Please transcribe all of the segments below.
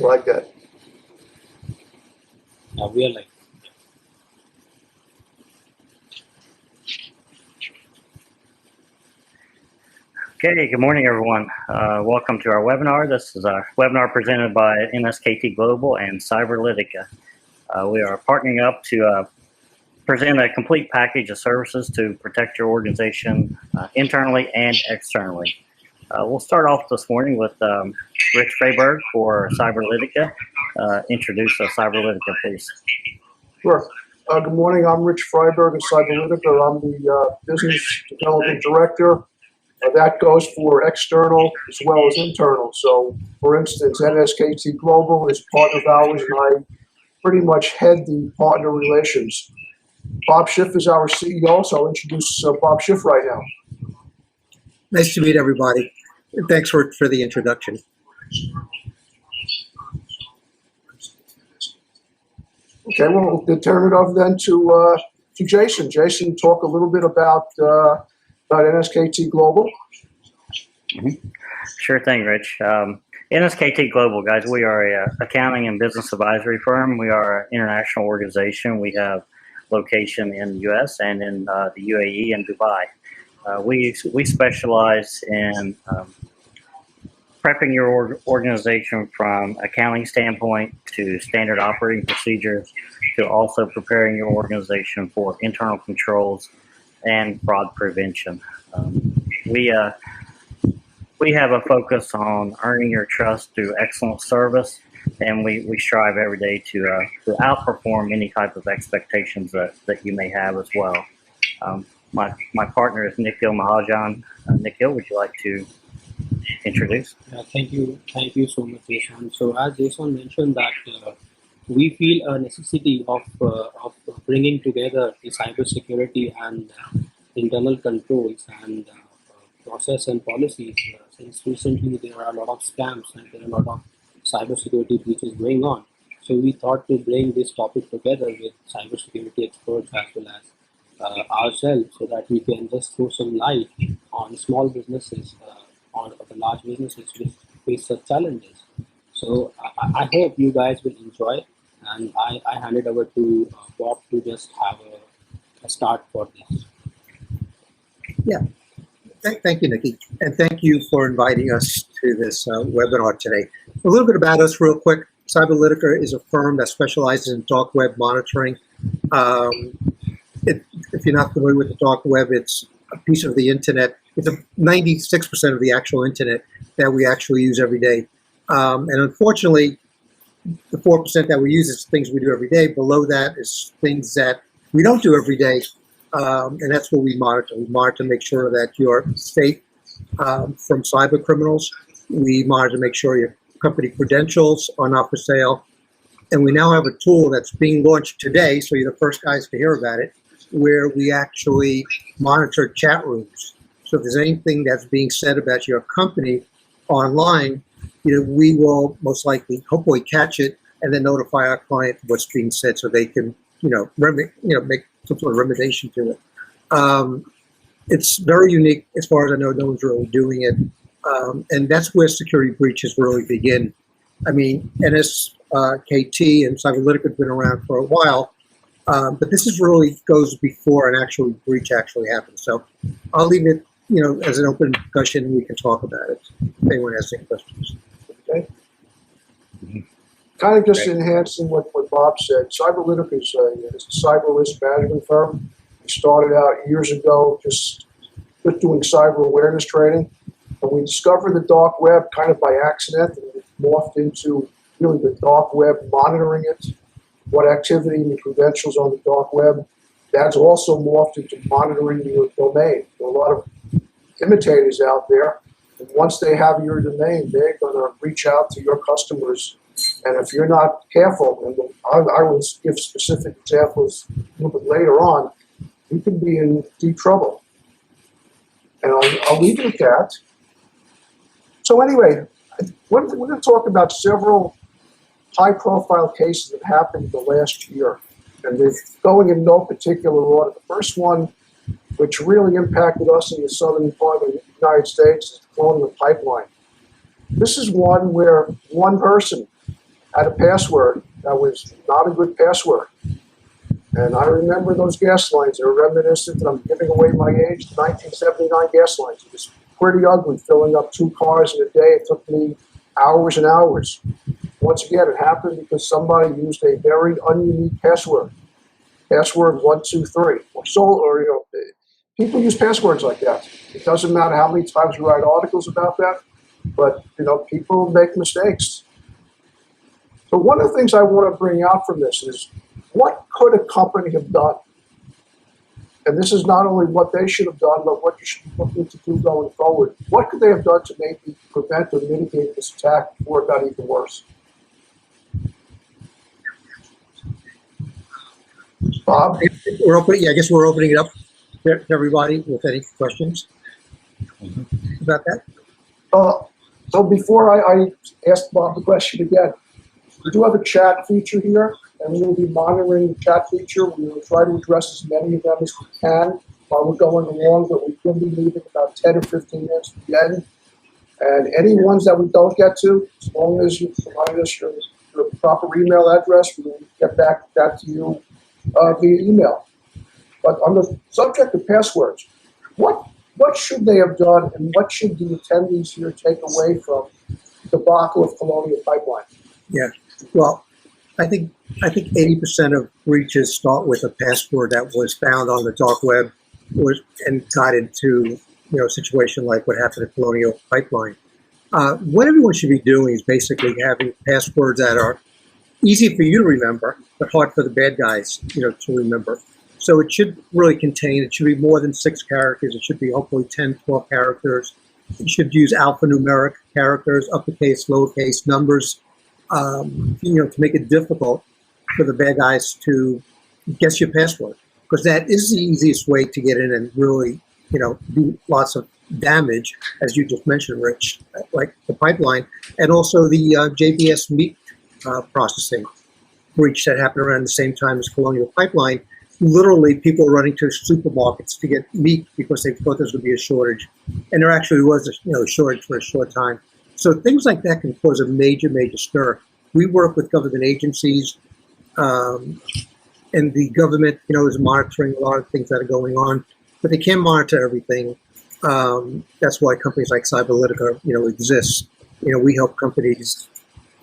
like that. We are like. Okay, good morning, everyone. Welcome to our webinar. This is our webinar presented by MSKT Global and Cyberlitiker. We are partnering up to present a complete package of services to protect your organization internally and externally. We'll start off this morning with Rich Freiberg for Cyberlitiker. Introduce Cyberlitiker, please. Sure. Good morning. I'm Rich Freiberg of Cyberlitiker. I'm the Business Development Director. That goes for external as well as internal. So, for instance, MSKT Global is a partner of ours, and I pretty much head the partner relations. Bob Schiff is our CEO, so I'll introduce Bob Schiff right now. Nice to meet everybody. And thanks for the introduction. Okay, well, we'll turn it over then to Jason. Jason, talk a little bit about MSKT Global. Sure thing, Rich. MSKT Global, guys, we are a accounting and business advisory firm. We are an international organization. We have location in the U.S. and in the UAE and Dubai. We specialize in prepping your organization from accounting standpoint to standard operating procedures to also preparing your organization for internal controls and fraud prevention. We have a focus on earning your trust through excellent service, and we strive every day to outperform any type of expectations that you may have as well. My partner is Nikhil Mahajan. Nikhil, would you like to introduce? Thank you so much, Jason. So as Jason mentioned that we feel a necessity of bringing together the cybersecurity and internal controls and process and policies. Since recently there are a lot of scams and there are a lot of cybersecurity breaches going on. So we thought to bring this topic together with cybersecurity experts as well as ourselves, so that we can just throw some light on small businesses or the large businesses which face such challenges. So I hope you guys will enjoy, and I hand it over to Bob to just have a start for this. Yeah, thank you, Nikki, and thank you for inviting us to this webinar today. A little bit about us real quick. Cyberlitiker is a firm that specializes in dark web monitoring. If you're not familiar with the dark web, it's a piece of the internet. It's 96% of the actual internet that we actually use every day. And unfortunately, the 4% that we use is things we do every day. Below that is things that we don't do every day. And that's what we monitor. We monitor to make sure that you're safe from cyber criminals. We monitor to make sure your company credentials are not for sale. And we now have a tool that's being launched today, so you're the first guys to hear about it, where we actually monitor chat rooms. So if there's anything that's being said about your company online, we will most likely, hopefully, catch it and then notify our client what's being said, so they can, make some sort of remediation to it. It's very unique, as far as I know. No one's really doing it, and that's where security breaches really begin. I mean, MSKT and Cyberlitiker have been around for a while, but this is really goes before an actual breach actually happens. So I'll leave it, as an open discussion, and we can talk about it if anyone has any questions. Okay. Kind of just enhancing what Bob said. Cyberlitiker is a cyber risk management firm. We started out years ago just doing cyber awareness training. And we discovered the dark web kind of by accident, and it morphed into really the dark web, monitoring it, what activity and the credentials on the dark web. That's also morphed into monitoring your domain. There are a lot of imitators out there, and once they have your domain, they're going to reach out to your customers. And if you're not careful, and I will give specific examples a little bit later on, you can be in deep trouble. And I'll leave it at that. So anyway, we're going to talk about several high-profile cases that happened the last year. And they're going in no particular order. The first one, which really impacted us in the southern part of the United States, is the Colonial Pipeline. This is one where one person had a password that was not a good password. And I remember those gas lines. They were reminiscent, and I'm giving away my age, 1979 gas lines. It was pretty ugly, filling up 2 cars in a day. It took me hours and hours. Once again, it happened because somebody used a very ununique password. Password 123. People use passwords like that. It doesn't matter how many times we write articles about that, but people make mistakes. So one of the things I want to bring out from this is, what could a company have done? And this is not only what they should have done, but what you should be looking to do going forward. What could they have done to maybe prevent or mitigate this attack before it got even worse? Bob? We're opening. I guess we're opening it up to everybody with any questions about that. So before I ask Bob the question again, we do have a chat feature here, and we will be monitoring the chat feature. We will try to address as many of them as we can while we're going along, but we will be leaving about 10 or 15 minutes at the end. And any ones that we don't get to, as long as you provide us your proper email address, we will get back that to you via email. But on the subject of passwords, what should they have done, and what should the attendees here take away from the debacle of Colonial Pipeline? Yeah. Well, I think 80% of breaches start with a password that was found on the dark web and got into a situation like what happened at Colonial Pipeline. What everyone should be doing is basically having passwords that are easy for you to remember, but hard for the bad guys, to remember. So it should really it should be more than 6 characters. It should be hopefully 10, 12 characters. It should use alphanumeric characters, uppercase, lowercase, numbers, to make it difficult for the bad guys to guess your password. Because that is the easiest way to get in and really, do lots of damage, as you just mentioned, Rich, like the pipeline, and also the JBS meat processing breach that happened around the same time as Colonial Pipeline. Literally, people were running to supermarkets to get meat because they thought there was going to be a shortage, and there actually was a shortage for a short time. So things like that can cause a major, major stir. We work with government agencies, and the government, is monitoring a lot of things that are going on, but they can't monitor everything. That's why companies like Cyberlitiker, exist. We help companies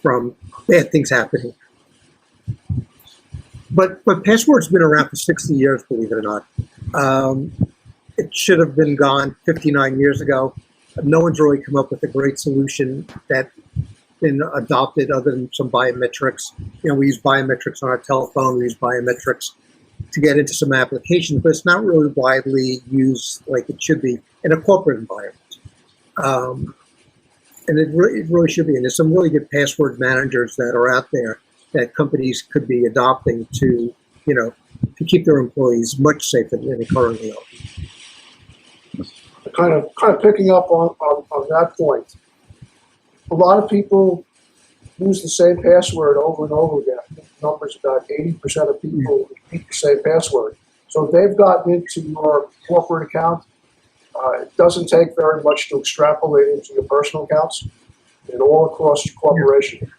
from bad things happening. But password's been around for 60 years, believe it or not. It should have been gone 59 years ago. No one's really come up with a great solution that's been adopted other than some biometrics. We use biometrics on our telephone. We use biometrics to get into some applications, but it's not really widely used like it should be in a corporate environment. And it really should be. And there's some really good password managers that are out there that companies could be adopting to keep their employees much safer than they currently are. Kind of picking up on that point. A lot of people use the same password over and over again. I think the number's about 80% of people repeat the same password. So if they've gotten into your corporate account, it doesn't take very much to extrapolate into your personal accounts and all across your corporation.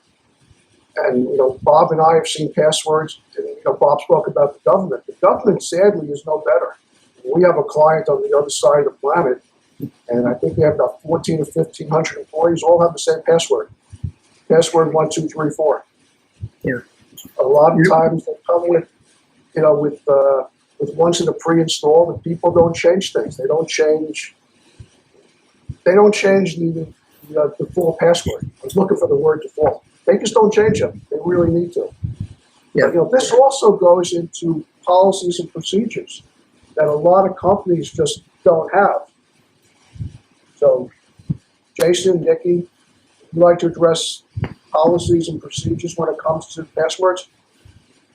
And Bob and I have seen passwords. And, Bob spoke about the government. The government, sadly, is no better. We have a client on the other side of the planet, and I think they have about 14 or 1,500 employees. All have the same password. Password 1234. Yeah. A lot of times they come with, with ones that are pre-installed, and people don't change things. They don't change the default password. I was looking for the word default. They just don't change them. They really need to. Yeah. But, this also goes into policies and procedures that a lot of companies just don't have. So, Jason, Nikki, would you like to address policies and procedures when it comes to passwords?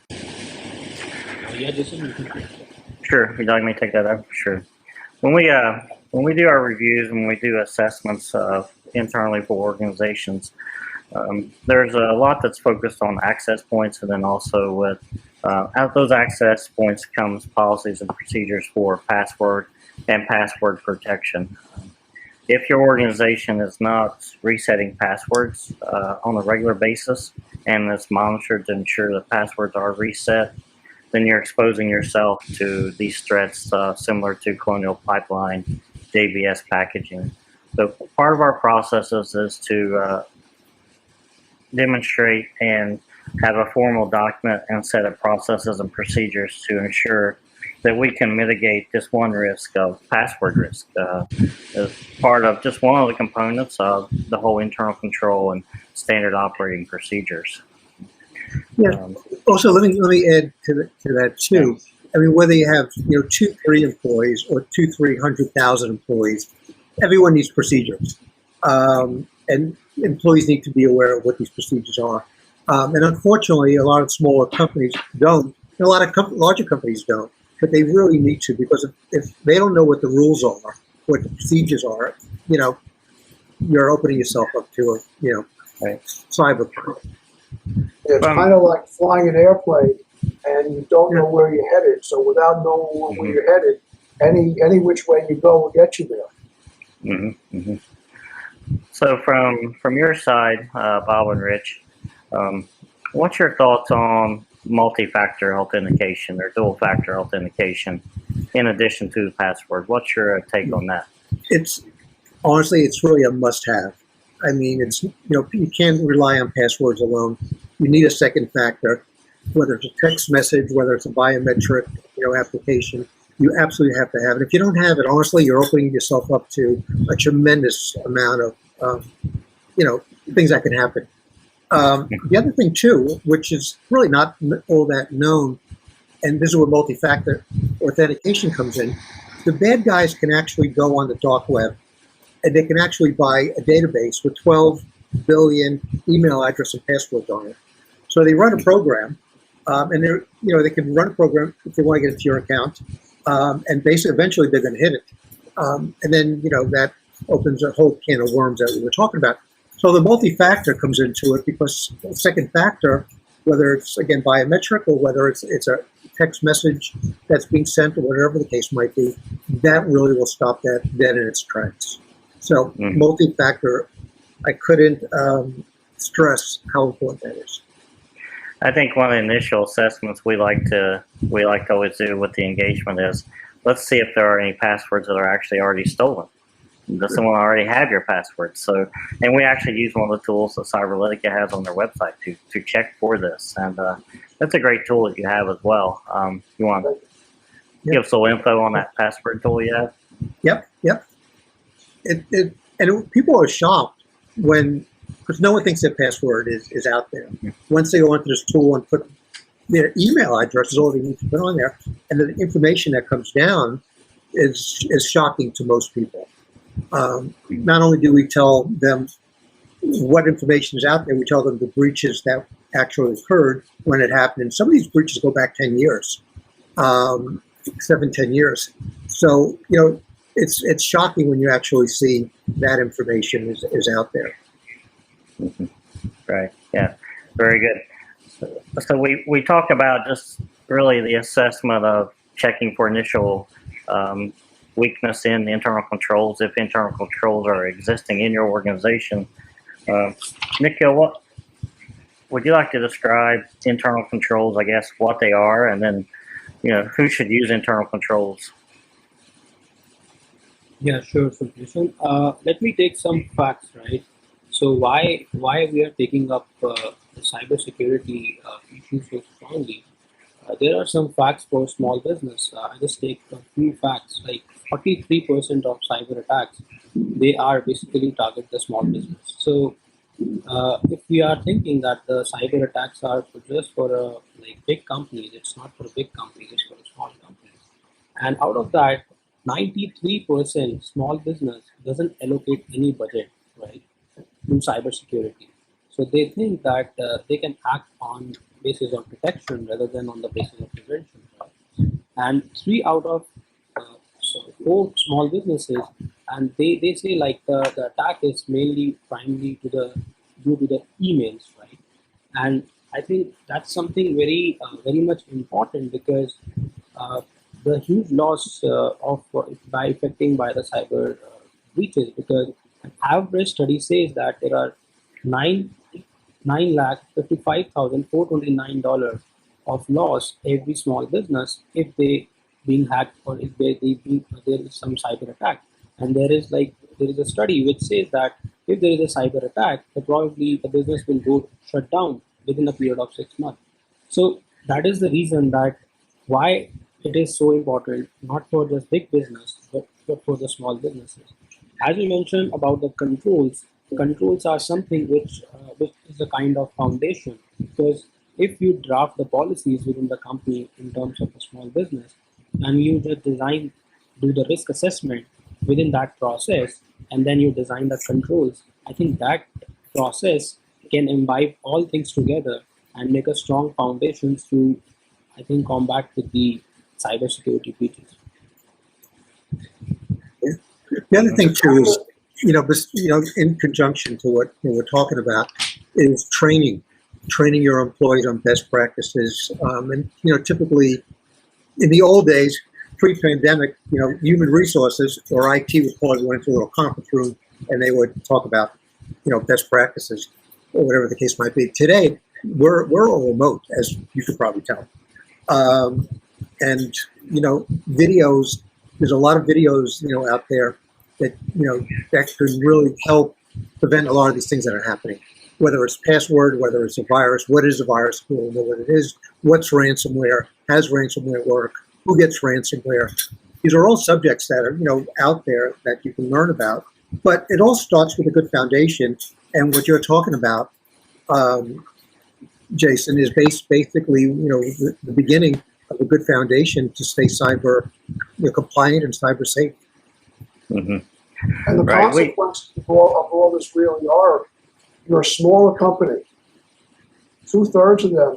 Yeah, Jason, you can. Sure. Would you like me to take that up? Sure. When we do our reviews, when we do assessments internally for organizations, there's a lot that's focused on access points, and then also with out those access points comes policies and procedures for password and password protection. If your organization is not resetting passwords on a regular basis and it's monitored to ensure the passwords are reset, then you're exposing yourself to these threats similar to Colonial Pipeline, JBS packaging. So part of our processes is to demonstrate and have a formal document and set of processes and procedures to ensure that we can mitigate this one risk of password risk as part of just one of the components of the whole internal control and standard operating procedures. Yeah. Also, let me add to that too. I mean, whether you have 2-3 employees or 200,000-300,000 employees, everyone needs procedures, and employees need to be aware of what these procedures are. And unfortunately, a lot of smaller companies don't. And a lot of larger companies don't, but they really need to, because if they don't know what the rules are, what the procedures are, you're opening yourself up to Right. cyber crime. It's kind of like flying an airplane and you don't know where you're headed. So without knowing where you're headed, any which way you go will get you there. So from your side, Bob and Rich, what's your thoughts on multi-factor authentication or dual-factor authentication in addition to the password? What's your take on that? It's really a must-have. I mean, you can't rely on passwords alone. You need a second factor, whether it's a text message, whether it's a biometric, application. You absolutely have to have it. If you don't have it, honestly, you're opening yourself up to a tremendous amount of, things that can happen. The other thing too, which is really not all that known, and this is where multi-factor authentication comes in, the bad guys can actually go on the dark web and they can actually buy a database with 12 billion email address and passwords on it. So they run a program, and they can run a program if they want to get into your account, and basically eventually they're going to hit it, and then that opens a whole can of worms that we were talking about. So the multi-factor comes into it because the second factor, whether it's again biometric or whether it's a text message that's being sent or whatever the case might be, that really will stop that dead in its tracks. So multi-factor, I couldn't stress how important that is. I think one of the initial assessments we like to always do with the engagement is, let's see if there are any passwords that are actually already stolen. Does someone already have your password? So, and we actually use one of the tools that Cyberlitiker has on their website to check for this, and that's a great tool that you have as well. You want to give us a little info on that password tool you have? Yep. People are shocked because no one thinks their password is out there. Once they go into this tool and put their email address is all they need to put on there, and the information that comes down is shocking to most people. Not only do we tell them what information is out there, we tell them the breaches that actually occurred when it happened. And some of these breaches go back 10 years, 7-10 years. So, it's shocking when you actually see that information is out there. Right. Yeah. Very good. So we talk about just really the assessment of checking for initial weakness in the internal controls, if internal controls are existing in your organization. Nikhil, what would you like to describe internal controls, I guess, what they are, and then, who should use internal controls? Yeah, sure, Jason. Let me take some facts, right? So why we are taking up the cybersecurity issues so strongly? There are some facts for small business. I just take a few facts, like 43% of cyber attacks, they are basically target the small business. So if we are thinking that the cyber attacks are just for big companies, it's not for big companies, it's for small companies. And out of that, 93% small business doesn't allocate any budget, right, to cybersecurity. So they think that they can act on basis of protection rather than on the basis of prevention. Right? And 3 out of 4 small businesses, and they say the attack is primarily due to the emails, right? And I think that's something very much important, because the huge loss by affecting by the cyber breaches, because an average study says that there are 9 $9,55,429 of loss every small business if they being hacked or if there is some cyber attack. And there is a study which says that if there is a cyber attack, then probably the business will go shut down within a period of 6 months. So that is the reason that why it is so important, not for just big business, but for the small businesses. As you mentioned about the controls are something which is a kind of foundation, because if you draft the policies within the company in terms of a small business and you just do the risk assessment within that process, and then you design the controls, I think that process can imbibe all things together and make a strong foundation to, I think, combat with the cybersecurity breaches. The other thing too is, in conjunction to what we're talking about, is training your employees on best practices. And typically in the old days, pre-pandemic, human resources or IT would probably go into a little conference room and they would talk about, best practices or whatever the case might be. Today, we're all remote, as you could probably tell. And videos. There's a lot of videos, out there that that could really help prevent a lot of these things that are happening. Whether it's password, whether it's a virus, what is a virus? We don't know what it is. What's ransomware? Has ransomware work? Who gets ransomware? These are all subjects that are out there that you can learn about. But it all starts with a good foundation. And what you're talking about, Jason, is basically the beginning of a good foundation to stay cyber compliant and cyber safe. Mm-hmm. And the consequences of all this really are, you're a smaller company. 2/3 of them,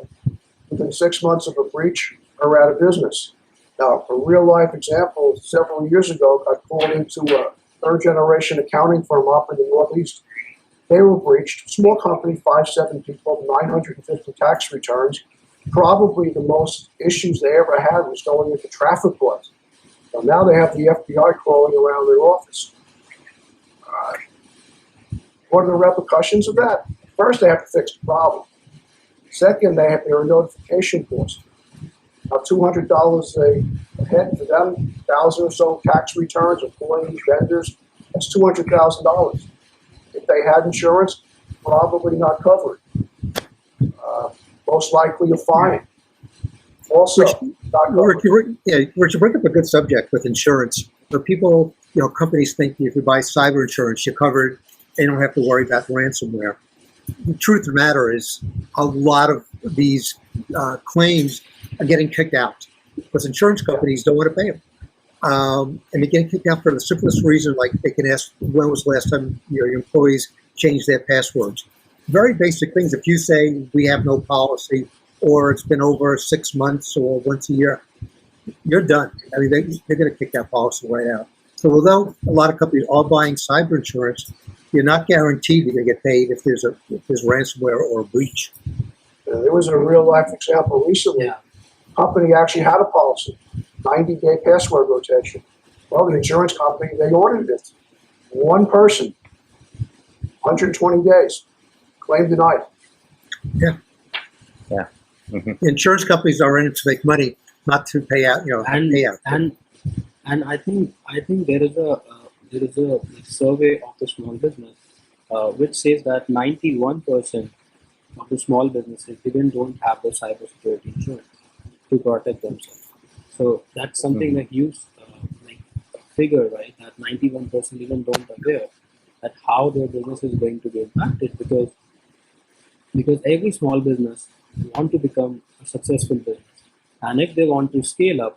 within 6 months of a breach, are out of business. Now, a real life example, several years ago, I called into a third generation accounting firm up in the Northeast. They were breached. Small company, 5-7 people, 950 tax returns. Probably the most issues they ever had was going into traffic courts. So now they have the FBI crawling around their office. What are the repercussions of that? First, they have to fix the problem. Second, there are notification costs. Now, $200 a head for them, 1,000 or so tax returns, employees, vendors, that's $200,000. If they had insurance, probably not covered. Most likely a fine. Also, Rich, you bring up a good subject with insurance. Where people, companies think if you buy cyber insurance, you're covered. They don't have to worry about ransomware. The truth of the matter is, a lot of these claims are getting kicked out because insurance companies don't want to pay them. And they get kicked out for the simplest reason, like they can ask, when was the last time your employees changed their passwords? Very basic things. If you say we have no policy, or it's been over 6 months or once a year, you're done. I mean, they're going to kick that policy right out. So although a lot of companies are buying cyber insurance, you're not guaranteed you're going to get paid if there's ransomware or a breach. There was a real life example recently. Yeah. A company actually had a policy, 90-day password rotation. Well, the insurance company, they ordered it. One person, 120 days, claim denied. Yeah. Yeah. Mm-hmm. Insurance companies are in it to make money, not to pay out. And I think there is a survey of the small business which says that 91% of the small businesses even don't have the cybersecurity insurance to protect themselves. So that's something that you figure, right? That 91% even don't aware that how their business is going to be impacted, because every small business want to become a successful business, and if they want to scale up,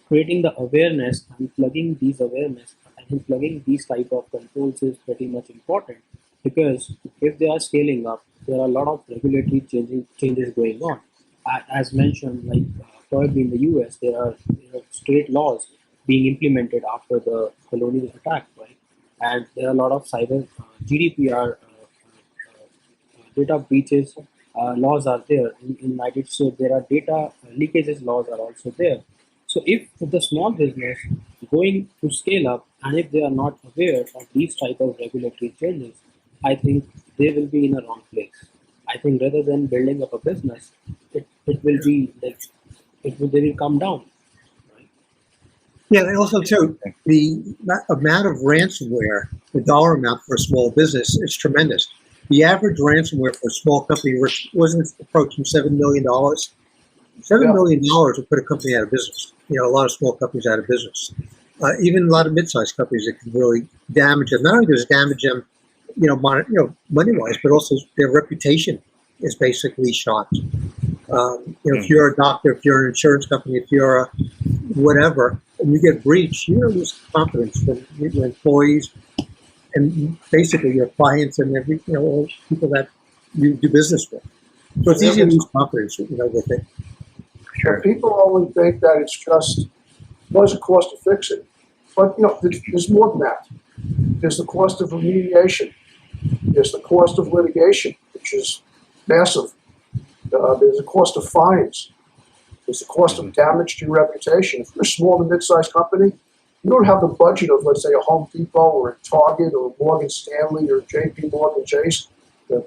creating the awareness and plugging these awareness, I think plugging these type of controls is pretty much important, because if they are scaling up, there are a lot of regulatory changes going on. As mentioned, probably in the US, there are state laws being implemented after the colonial attack, right? And there are a lot of cyber GDPR data breaches laws are there. In United States, there are data leakages laws are also there. So if the small business going to scale up, and if they are not aware of these type of regulatory changes, I think they will be in a wrong place. I think rather than building up a business, it will be like they will come down. Yeah, and also too, the amount of ransomware, the dollar amount for a small business is tremendous. The average ransomware for a small company wasn't approaching $7 million. $7 million would put a company out of business. A lot of small companies out of business. Even a lot of mid-sized companies that can really damage them. Not only does it damage them, money-wise, but also their reputation is basically shot. If you're a doctor, if you're an insurance company, if you're a whatever, and you get breached, you lose confidence from your employees and basically your clients and all people that you do business with. So it's easy to lose confidence, with it. Sure. People only think that it's just what's the cost to fix it, but there's more than that. There's the cost of remediation. There's the cost of litigation, which is massive. There's the cost of fines. There's the cost of damage to your reputation. If you're a small to mid-sized company, you don't have the budget of, let's say, a Home Depot or a Target or a Morgan Stanley or JP Morgan Chase to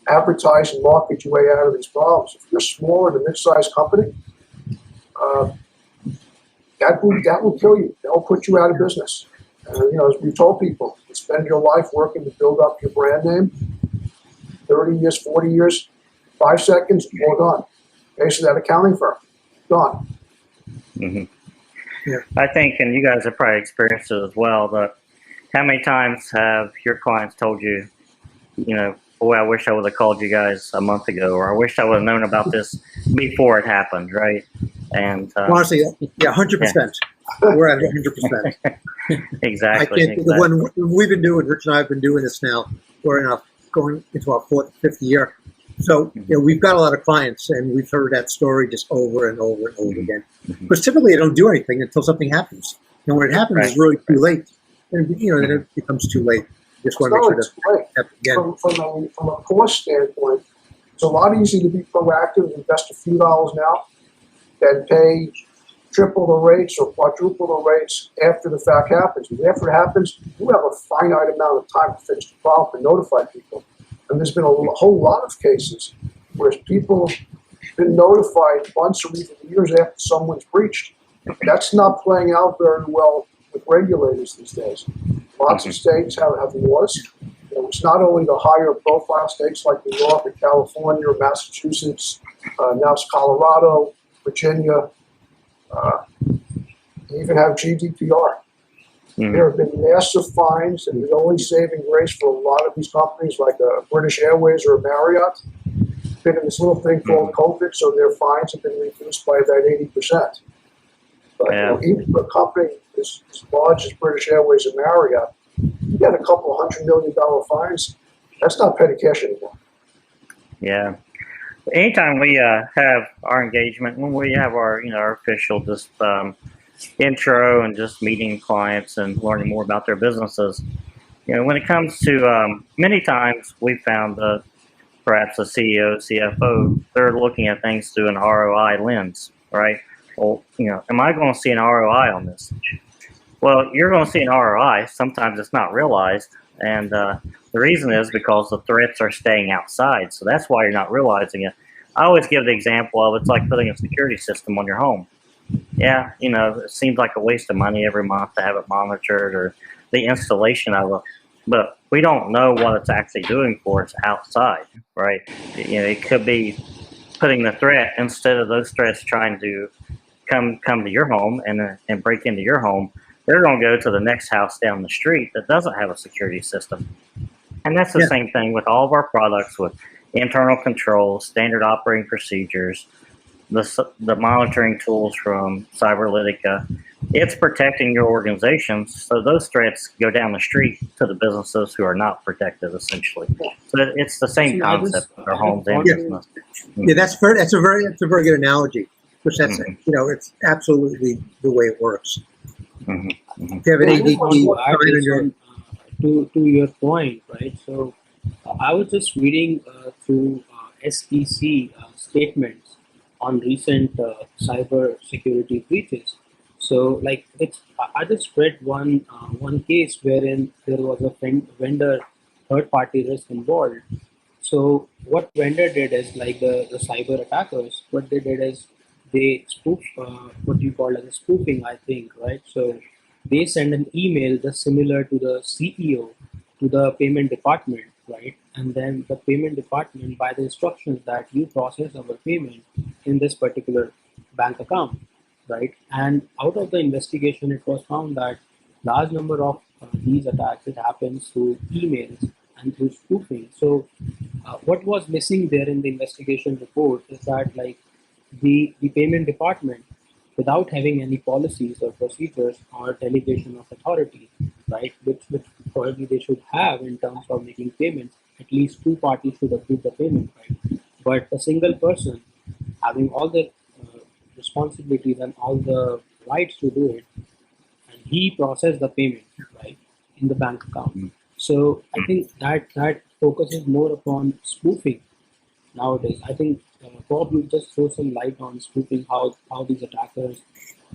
advertise and market your way out of these problems. If you're a smaller to mid-sized company, that will kill you. That will put you out of business. As we told people, you spend your life working to build up your brand name, 30 years, 40 years, 5 seconds, all gone. Basically, that accounting firm, gone. Mm-hmm. Yeah. I think, and you guys have probably experienced it as well, but how many times have your clients told you, boy, I wish I would have called you guys a month ago, or I wish I would have known about this before it happened, right? And honestly, 100%. Yeah. We're at 100%. Exactly. I can't think of one. We've been doing, Rich and I have been doing this now. We're going into our 4th, 5th year. So, we've got a lot of clients, and we've heard that story just over and over and over again. Because typically, they don't do anything until something happens. And when it happens, it's really too late. And, then it becomes too late. Just want to make sure to happen again. From a cost standpoint, it's a lot easier to be proactive, invest a few dollars now, than pay triple the rates or quadruple the rates after the fact happens. And after it happens, you have a finite amount of time to fix the problem and notify people. And there's been a whole lot of cases where people have been notified months or even years after someone's breached. That's not playing out very well with regulators these days. Lots of states have laws. It's not only the higher profile states like New York or California or Massachusetts, now it's Colorado, Virginia, you even have GDPR. There have been massive fines, and the only saving grace for a lot of these companies, like British Airways or Marriott, been in this little thing called COVID, so their fines have been reduced by about 80%. But even for a company as large as British Airways and Marriott, you get a couple $100 million fines. That's not petty cash anymore. Yeah. Anytime we have our engagement, when we have our our official just intro and just meeting clients and learning more about their businesses, when it comes to many times we found that perhaps the CEO, CFO, they're looking at things through an ROI lens, right? Well, am I going to see an ROI on this? Well, you're going to see an ROI. Sometimes it's not realized, and the reason is because the threats are staying outside. So that's why you're not realizing it. I always give the example of it's like putting a security system on your home. Yeah, it seems like a waste of money every month to have it monitored or the installation of it, but we don't know what it's actually doing for us outside, right? It could be putting the threat instead of those threats trying to come to your home and break into your home. They're going to go to the next house down the street that doesn't have a security system. And that's the same thing with all of our products with internal controls, standard operating procedures, the monitoring tools from Cyberlitiker. It's protecting your organizations, so those threats go down the street to the businesses who are not protected, essentially. So it's the same concept with our homes and business. Yeah, that's a very good analogy, because that's it's absolutely the way it works. If you have an ADD, to your point, right? So I was just reading through SEC statements on recent cyber security breaches. So, I just read one case wherein there was a vendor third-party risk involved. So what vendor did is like the cyber attackers, what they did is they spoof what you call as a spoofing, I think, right? So they send an email just similar to the CEO to the payment department, right? And then the payment department, by the instructions that you process our payment in this particular bank account, right? And out of the investigation, it was found that large number of these attacks it happens through emails and through spoofing. So what was missing there in the investigation report is that like the payment department, without having any policies or procedures or delegation of authority, right, which probably they should have in terms of making payments, at least two parties should approve the payment, right? But a single person having all the responsibilities and all the rights to do it, and he processed the payment, right, in the bank account. So I think that focuses more upon spoofing nowadays. I think Bob, you just throw some light on spoofing, how these attackers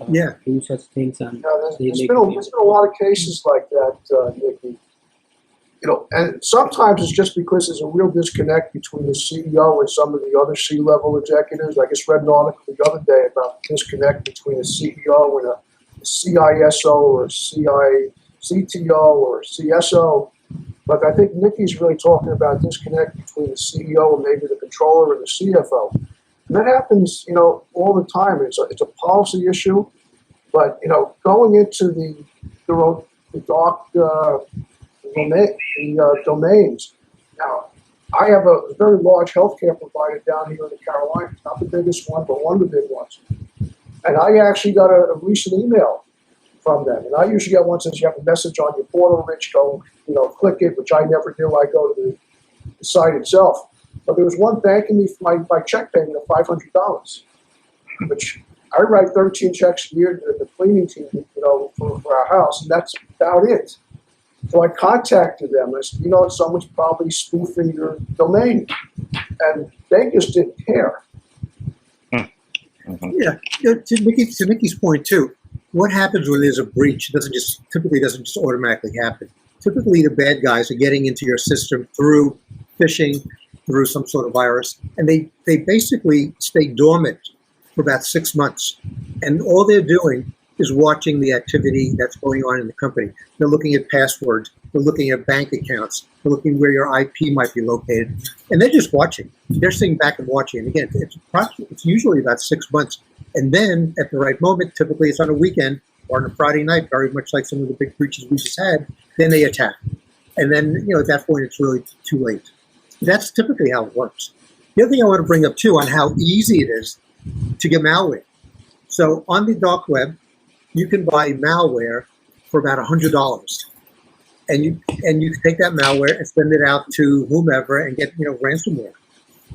Yeah. do such things, and they There's make been a lot of cases like that, Nikki. And sometimes it's just because there's a real disconnect between the CEO and some of the other C-level executives. I just read an article the other day about the disconnect between a CEO and a CISO or a CTO or a CSO. But I think Nikki's really talking about disconnect between the CEO and maybe the controller and the CFO. And that happens, all the time. It's a policy issue, but going into the dark domains. Now, I have a very large healthcare provider down here in the Carolinas, not the biggest one, but one of the big ones. And I actually got a recent email from them. And I usually get one that says you have a message on your portal, Rich, go, click it, which I never do. I go to the site itself. But there was one thanking me for my check payment of $500, which I write 13 checks a year to the cleaning team, for our house, and that's about it. So I contacted them. I said, someone's probably spoofing your domain. And they just didn't care. Yeah. To Nikki's point too, what happens when there's a breach? Typically doesn't just automatically happen. Typically the bad guys are getting into your system through phishing, through some sort of virus, and they basically stay dormant for about 6 months. And all they're doing is watching the activity that's going on in the company. They're looking at passwords. They're looking at bank accounts. They're looking where your IP might be located. And they're just watching. They're sitting back and watching. And again, it's usually about 6 months. And then at the right moment, typically it's on a weekend or on a Friday night, very much like some of the big breaches we just had, then they attack. And then, at that point, it's really too late. That's typically how it works. The other thing I want to bring up too on how easy it is to get malware. So on the dark web, you can buy malware for about $100, and you can take that malware and send it out to whomever and get ransomware.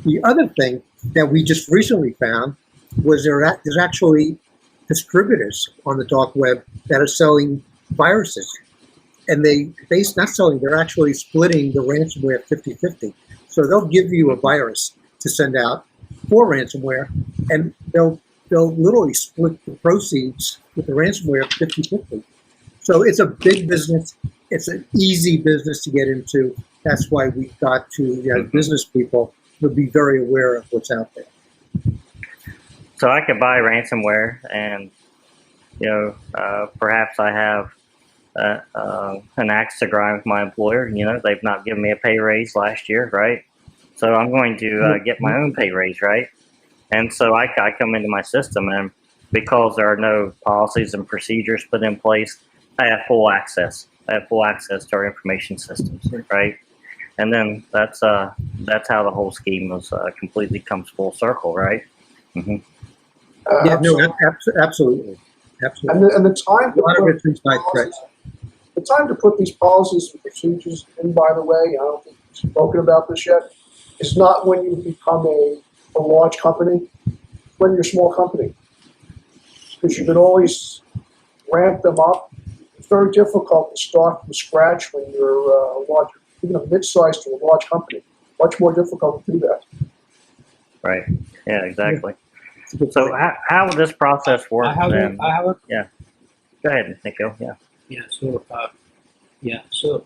The other thing that we just recently found was there's actually distributors on the dark web that are selling viruses, and they're actually splitting the ransomware 50-50. So they'll give you a virus to send out for ransomware, and they'll literally split the proceeds with the ransomware 50-50. So it's a big business. It's an easy business to get into. That's why we got to business people to be very aware of what's out there. So I could buy ransomware, and perhaps I have an axe to grind with my employer. They've not given me a pay raise last year, right? So I'm going to get my own pay raise, right? And so I come into my system, and because there are no policies and procedures put in place, I have full access. I have full access to our information systems, right? And then that's how the whole scheme was completely comes full circle, right? Mm-hmm. Absolutely. And the time to put these policies and procedures in, by the way, I don't think we've spoken about this yet, is not when you become a large company, when you're a small company. Because you can always ramp them up. It's very difficult to start from scratch when you're even a mid-sized to a large company. Much more difficult to do that. Right. Yeah, exactly. So how will this process work then? Yeah. Go ahead, Nikhil. Yeah. Yeah. So,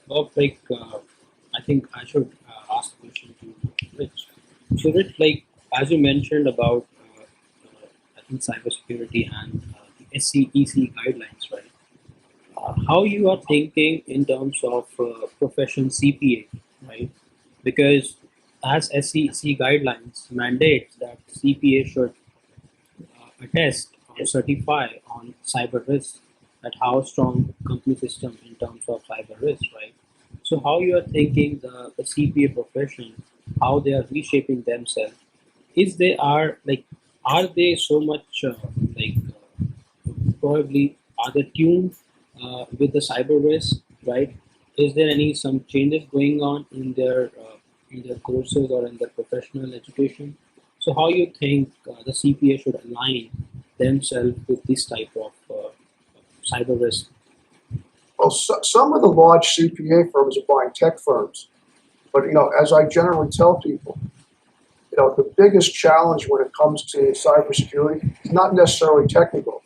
Bob, I think I should ask a question to Rich. So, Rich, like as you mentioned about, I think cybersecurity and the SCEC guidelines, right? How you are thinking in terms of profession CPA, right? Because as SCEC guidelines mandates that CPA should attest or certify on cyber risk, that how strong company system in terms of cyber risk, right? So how you are thinking the CPA profession, how they are reshaping themselves, is they are they so much probably are they tuned with the cyber risk, right? Is there any some changes going on in their courses or in their professional education? So how you think the CPA should align themselves with this type of cyber risk? Well, some of the large CPA firms are buying tech firms, but as I generally tell people, the biggest challenge when it comes to cybersecurity is not necessarily technical.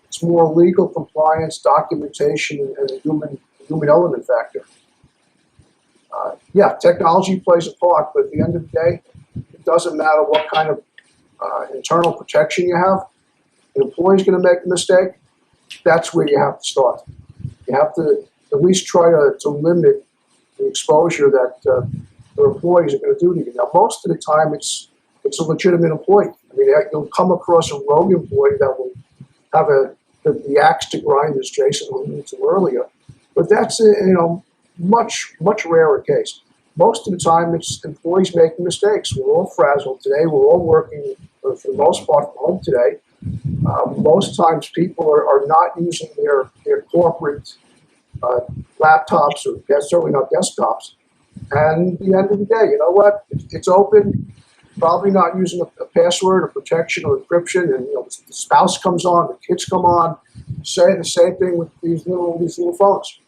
It's more legal compliance, documentation, and the human element factor. Yeah, technology plays a part, but at the end of the day, it doesn't matter what kind of internal protection you have. The employee's going to make a mistake. That's where you have to start. You have to at least try to limit the exposure that the employees are going to do to you. Now, most of the time, it's a legitimate employee. I mean, you'll come across a rogue employee that will have the axe to grind, as Jason alluded to earlier. But that's a much rarer case. Most of the time, it's employees making mistakes. We're all frazzled today. We're all working, for the most part, from home today. Most times, people are not using their corporate laptops, or certainly not desktops. And at the end of the day, you know what? It's open. Probably not using a password or protection or encryption, and the spouse comes on, the kids come on, say the same thing with these little phones.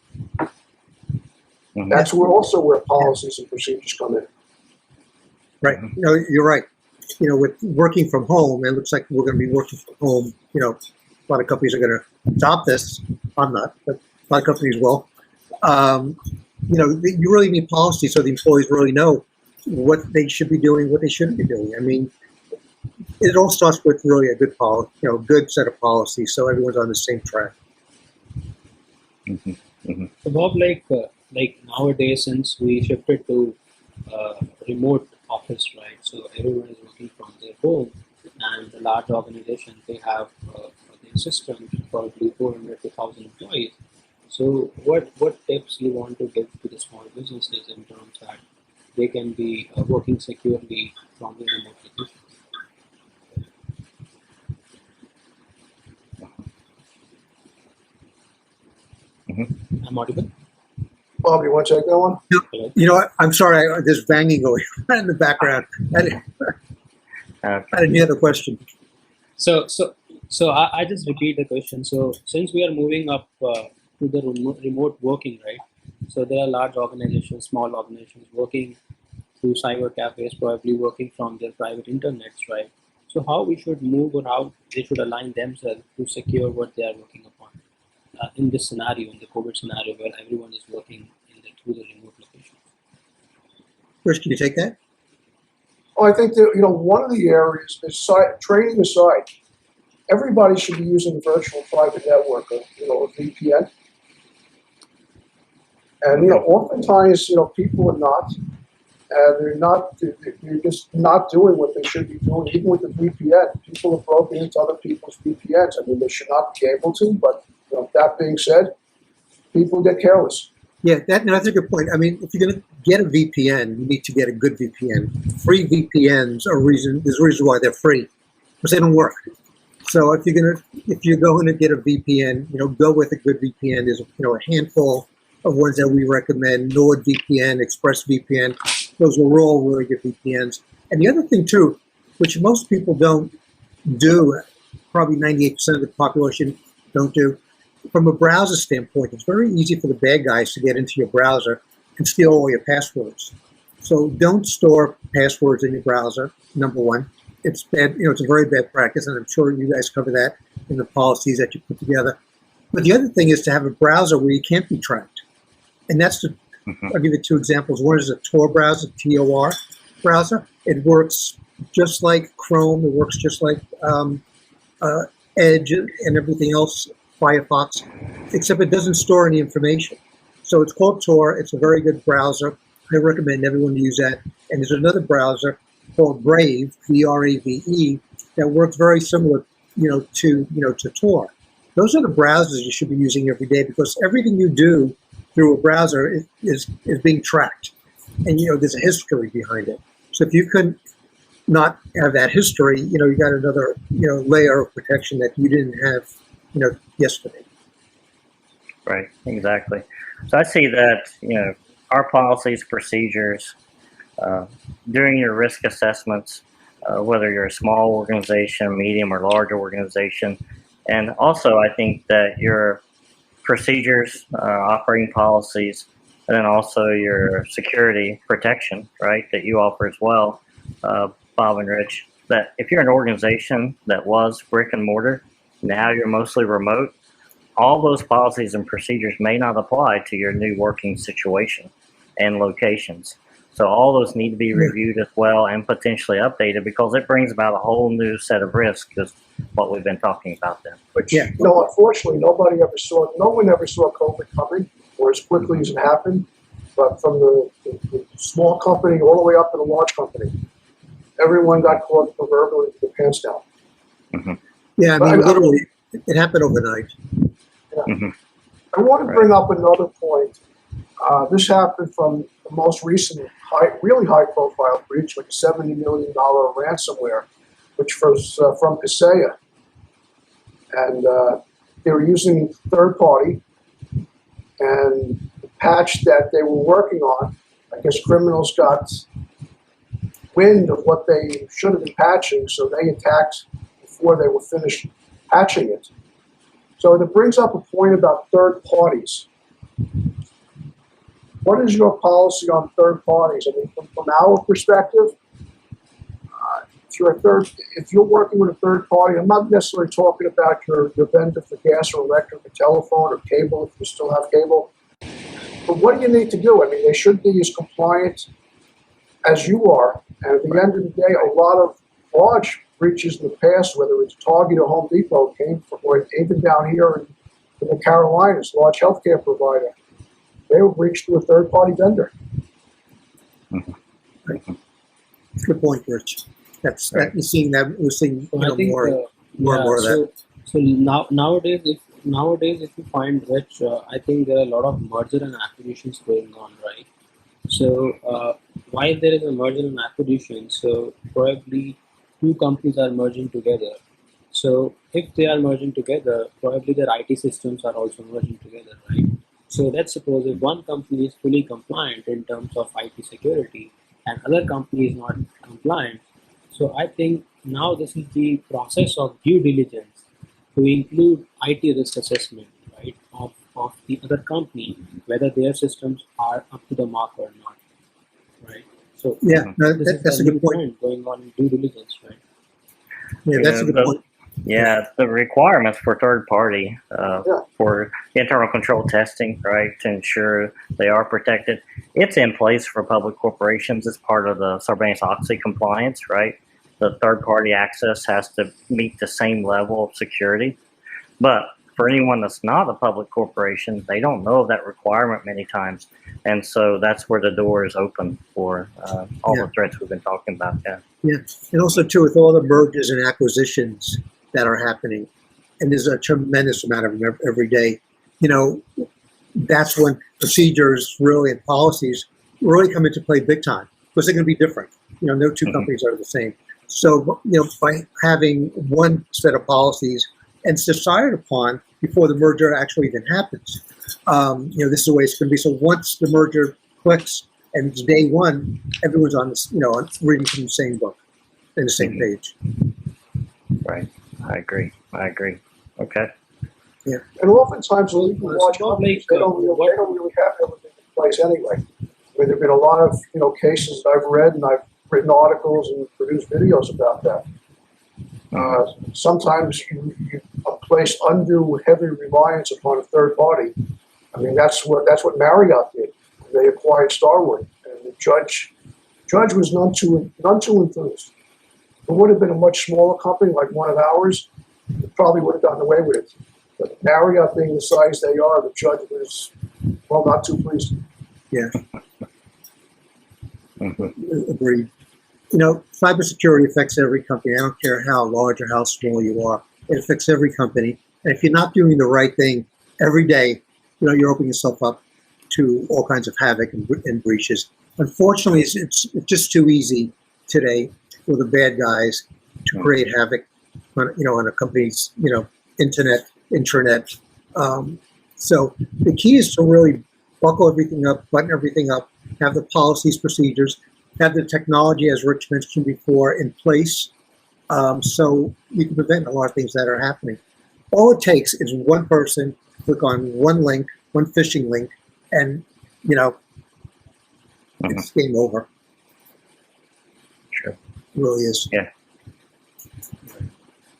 Mhm. That's where policies and procedures come in. Right. You're right. With working from home, it looks like we're going to be working from home. A lot of companies are going to adopt this. I'm not, but a lot of companies will. You really need policy so the employees really know what they should be doing, what they shouldn't be doing. I mean, it all starts with really a good policy, good set of policies, so everyone's on the same track. Mm-hmm. Mm-hmm. So Bob, like nowadays, since we shifted to remote office, right? So everyone is working from their home, and the large organizations, they have their systems, probably 400 to 1,000 employees. So what tips you want to give to the small businesses in terms that they can be working securely from the remote locations? Mm-hmm. I'm audible? Bob, you want to take that one? Hello? I'm sorry, there's banging going on in the background. I didn't hear the question. So I just repeat the question. So since we are moving up to the remote working, right? So there are large organizations, small organizations working through cyber cafes, probably working from their private internets, right? So how we should move, or how they should align themselves to secure what they are working upon in this scenario, in the COVID scenario, where everyone is working through the remote location. Chris, can you take that? Well, I think that one of the areas is training aside. Everybody should be using a virtual private network, a VPN. And oftentimes people are not, and they're just not doing what they should be doing. Even with the VPN, people have broken into other people's VPNs. I mean, they should not be able to, but that being said, people get careless. Yeah, that's a good point. I mean, if you're going to get a VPN, you need to get a good VPN. Free VPNs there's a reason why they're free, because they don't work. So if you're going to get a VPN, go with a good VPN. There's a handful of ones that we recommend: NordVPN, ExpressVPN. Those are all really good VPNs. And the other thing too, which most people don't do, probably 98% of the population don't do, from a browser standpoint, it's very easy for the bad guys to get into your browser and steal all your passwords. So don't store passwords in your browser, number one. It's bad, it's a very bad practice, and I'm sure you guys cover that in the policies that you put together. But the other thing is to have a browser where you can't be tracked. And that's I'll give you two examples. One is a Tor browser, Tor browser. It works just like Chrome. It works just like Edge and everything else, Firefox, except it doesn't store any information. So it's called Tor. It's a very good browser. I recommend everyone use that. And there's another browser called Brave, Brave, that works very similar, to Tor. Those are the browsers you should be using every day, because everything you do through a browser is being tracked, and there's a history behind it. So if you can not have that history, you got another layer of protection that you didn't have yesterday. Right, exactly. So I see that our policies, procedures, during your risk assessments, whether you're a small organization, medium or large organization, and also I think that your procedures, operating policies, and then also your security protection, right, that you offer as well, Bob and Rich, that if you're an organization that was brick and mortar, now you're mostly remote, all those policies and procedures may not apply to your new working situation and locations. So all those need to be reviewed as well and potentially updated, because it brings about a whole new set of risks, is what we've been talking about then. Which, unfortunately, no one ever saw COVID coming, or as quickly as it happened. But from the small company all the way up to the large company, everyone got caught proverbially with their pants down. Mm-hmm. Yeah, I mean, literally, it happened overnight. Yeah. Mm-hmm. I want to bring up another point. This happened from the most recent really high-profile breach, like a $70 million ransomware, which was from Kaseya. And they were using third party, and the patch that they were working on, I guess criminals got wind of what they should have been patching, so they attacked before they were finished patching it. So that brings up a point about third parties. What is your policy on third parties? I mean, from our perspective, if you're working with a third party, I'm not necessarily talking about your vendor for gas or electric or telephone or cable, if you still have cable. But what do you need to do? I mean, they should be as compliant as you are. And at the end of the day, a lot of large breaches in the past, whether it's Target or Home Depot, came from, or even down here in the Carolinas, large healthcare provider. They were breached through a third-party vendor. Mm-hmm. Good point, Rich. We're seeing more and more of that. So nowadays, if you find, Rich, I think there are a lot of merger and acquisitions going on, right? So while there is a merger and acquisition, so probably two companies are merging together. So if they are merging together, probably their IT systems are also merging together, right? So let's suppose if one company is fully compliant in terms of IT security and other company is not compliant, so I think now this is the process of due diligence to include IT risk assessment, right, of the other company, whether their systems are up to the mark or not, right? So that's a good point. Going on in due diligence, right? Yeah, that's a good point. Yeah, the requirements for third party for internal control testing, right, to ensure they are protected. It's in place for public corporations as part of the Sarbanes-Oxley compliance, right? The third party access has to meet the same level of security. But for anyone that's not a public corporation, they don't know of that requirement many times. And so that's where the door is open for all the threats we've been talking about. Yeah, and also too, with all the mergers and acquisitions that are happening, and there's a tremendous amount of them every day, that's when procedures really and policies really come into play big time, because they're going to be different. No two companies are the same. So, by having one set of policies and it's decided upon before the merger actually even happens, this is the way it's going to be. So once the merger clicks and it's day one, everyone's on this, reading from the same book and the same page. Right. I agree. Okay. Yeah. And oftentimes, large companies, they don't really have everything in place anyway. I mean, there have been a lot of cases that I've read, and I've written articles and produced videos about that. Sometimes you place undue heavy reliance upon a third party. I mean, that's what Marriott did. they acquired Starwood, and the judge was none too enthused. It would have been a much smaller company like one of ours, it probably would have gotten away with it. But Marriott being the size they are, the judge was, well, not too pleased. Yeah. Agreed. You know, cybersecurity affects every company. I don't care how large or how small you are. It affects every company. And if you're not doing the right thing every day, you know, you're opening yourself up to all kinds of havoc and breaches. Unfortunately, it's just too easy today for the bad guys to create havoc on, you know, on a company's, you know, intranet. So the key is to really buckle everything up, button everything up, have the policies, procedures, have the technology, as Rich mentioned before, in place, so you can prevent a lot of things that are happening. All it takes is one person click on one link, one phishing link, and, you know, it's game over. Sure. It really is. Yeah.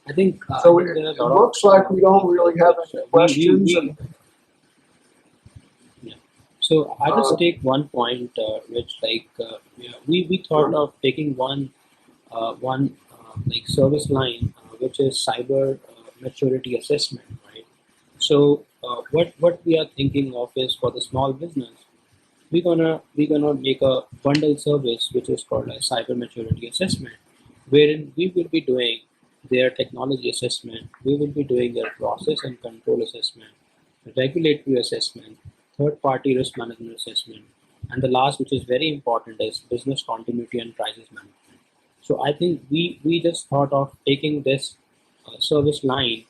I think So I think there are it a lot of- looks like we don't really have any questions. So I just take one point, which like we thought of taking one like service line, which is cyber maturity assessment, right? So what we are thinking of is for the small business, we're gonna make a bundle service which is called a cyber maturity assessment, wherein we will be doing their technology assessment, we will be doing their process and control assessment, regulatory assessment, third-party risk management assessment, and the last, which is very important, is business continuity and crisis management. So I think we just thought of taking this service line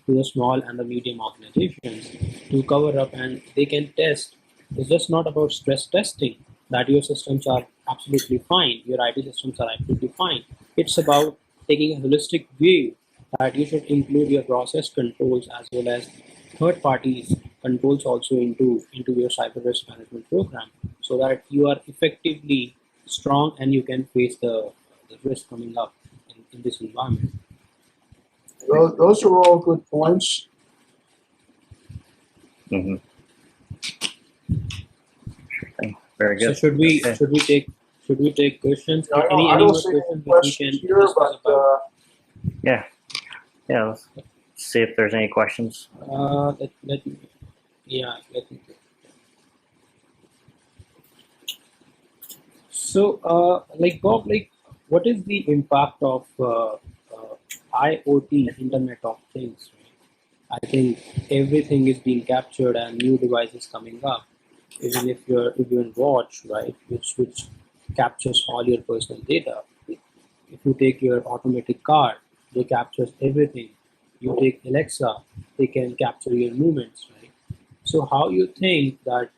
to the small and the medium organizations to cover up, and they can test. It's just not about stress testing that your systems are absolutely fine, your IT systems are absolutely fine. It's about taking a holistic view that you should include your process controls as well as third parties controls also into your cyber risk management program, so that you are effectively strong and you can face the risk coming up in this environment. Those are all good points. Mm-hmm. Sure thing. Very So good. should we take questions? I Any don't more see any questions that we questions can here, discuss but about? Yeah. Let's see if there's any questions. Let me. So, like Bob, like, what is the impact of IoT, Internet of Things? Right? I think everything is being captured and new devices coming up. Even if you're in watch, right, which captures all your personal data. If you take your automatic car, they captures everything. You take Alexa, they can capture your movements, right? So how you think that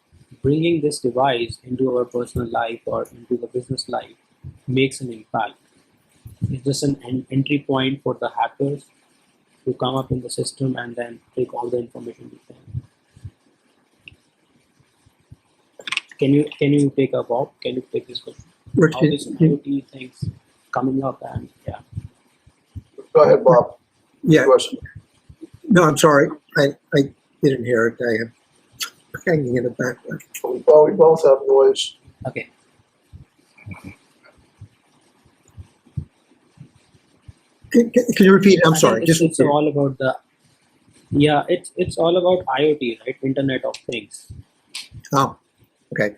bringing this device into our personal life or into the business life makes an impact? Is this an entry point for the hackers to come up in the system and then take all the information with them? Can you take a Bob? Can you take this question? Rich, How this IoT things coming up, and yeah. go ahead, Bob. yeah. Question. No, I'm sorry. I didn't hear it. I am hanging in the background. We both have noise. Okay. Can you repeat? I'm sorry. It's all about the. Yeah, it's all about IoT, right? Internet of Things. Oh, okay.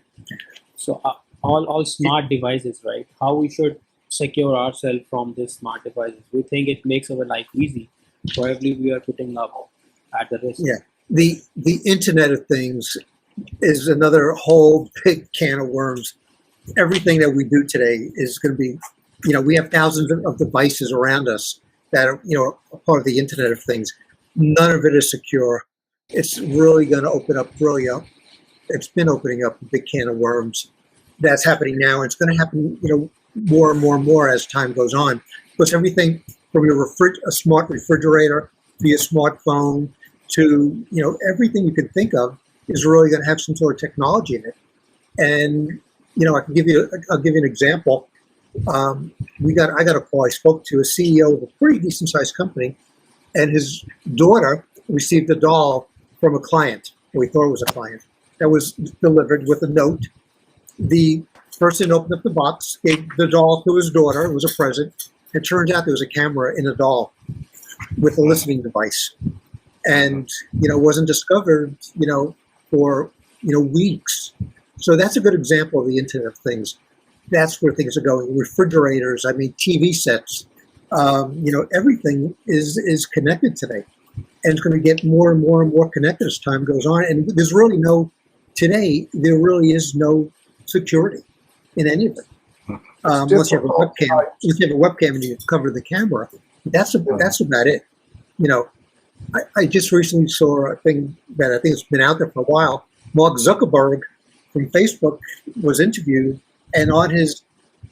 So all smart devices, right? How we should secure ourselves from these smart devices? We think it makes our life easy. Probably we are putting up at the risk. Yeah. The Internet of Things is another whole big can of worms. Everything that we do today is going to be, you know, we have thousands of devices around us that are, you know, a part of the Internet of Things. None of it is secure. It's really going to open up, it's been opening up a big can of worms. That's happening now. It's going to happen, you know, more and more and more as time goes on. Because everything from your a smart refrigerator to your smartphone to, you know, everything you can think of is really going to have some sort of technology in it. And, you know, I'll give you an example. I got a call. I spoke to a CEO of a pretty decent sized company, and his daughter received a doll from a client. We thought it was a client that was delivered with a note the person opened up the box, gave the doll to his daughter. It was a present. It turns out there was a camera in the doll with a listening device, and wasn't discovered for weeks. So that's a good example of the Internet of Things. That's where things are going. Refrigerators, TV sets, everything is connected today, and it's going to get more and more and more connected as time goes on. And there's really there really is no security in any of it. Unless you have a webcam. If you have a webcam and you cover the camera, that's about it. I just recently saw a thing that I think has been out there for a while. Mark Zuckerberg from Facebook was interviewed, and on his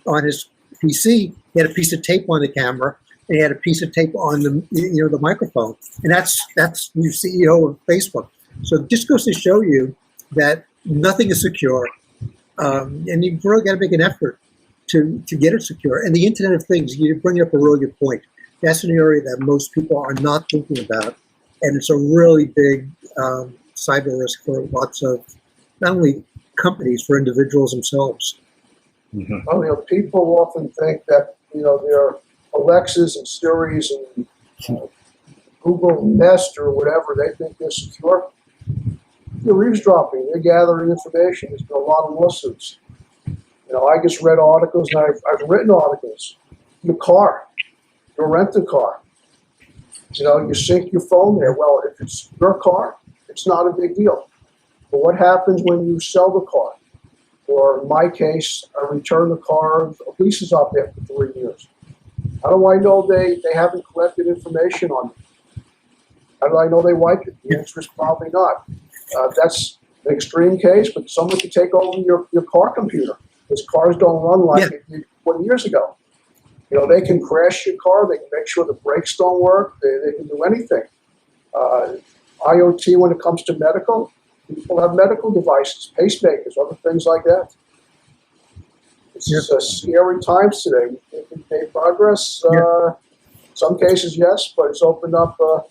PC, he had a piece of tape on the camera, and he had a piece of tape on the microphone, and that's the CEO of Facebook. So it just goes to show you that nothing is secure, and you've really got to make an effort to get it secure. And the Internet of Things, you bring up a really good point. That's an area that most people are not thinking about, and it's a really big cyber risk for lots of not only companies, for individuals themselves. Mm-hmm. Well, people often think that their Alexas and Siris and Google Nest or whatever, they think they're secure. They're eavesdropping. They're gathering information. There's been a lot of lawsuits. I just read articles, and I've written articles. Your car, you rent a car. You sync your phone there. Well, if it's your car, it's not a big deal. But what happens when you sell the car? Or in my case, I return the car, a lease is up there for 3 years. How do I know they haven't collected information on me? How do I know they wiped it? The answer is probably not. That's an extreme case, but someone could take over your car computer, because cars don't run like it did 20 years ago. They can crash your car. They can make sure the brakes don't work. They can do anything. IoT, when it comes to medical, people have medical devices, pacemakers, other things like that. It's scary times today. We can make progress. Some cases, yes, but it's opened up a